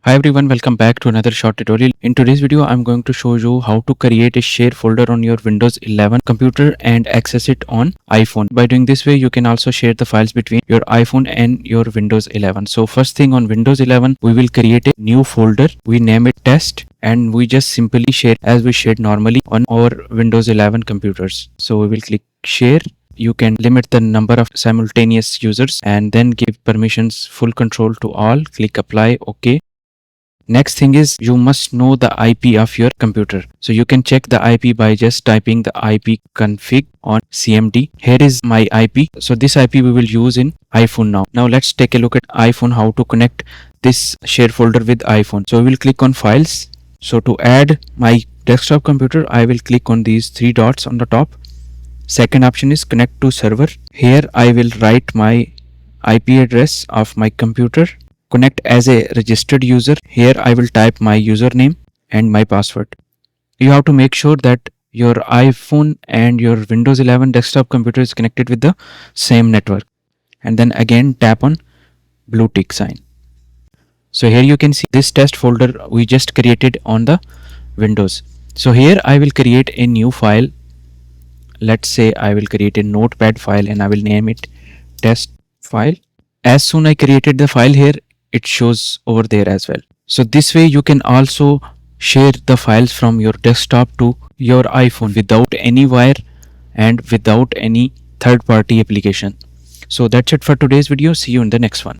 Hi everyone, welcome back to another short tutorial. In today's video, I'm going to show you how to create a share folder on your Windows 11 computer and access it on iPhone. By doing this way, you can also share the files between your iPhone and your Windows 11. So first thing on Windows 11, we will create a new folder. We name it test and we just simply share as we shared normally on our Windows 11 computers. So we will click share. You can limit the number of simultaneous users and then give permissions full control to all. Click apply, OK. Next thing is you must know the IP of your computer. So you can check the IP by just typing the IP config on CMD. Here is my IP. So this IP we will use in iPhone now. Now let's take a look at iPhone, how to connect this share folder with iPhone. So we will click on files. So to add my desktop computer, I will click on these three dots on the top. Second option is connect to server. Here I will write my IP address of my computer. Connect as a registered user. Here I will type my username and my password. You have to make sure that your iPhone and your Windows 11 desktop computer is connected with the same network. And then again tap on blue tick sign. So here you can see this test folder we just created on the Windows. So here I will create a new file. Let's say I will create a notepad file and I will name it test file. As soon as I created the file here, it shows over there as well. So this way you can also share the files from your desktop to your iPhone without any wire and without any third-party application. So that's it for today's video. See you in the next one.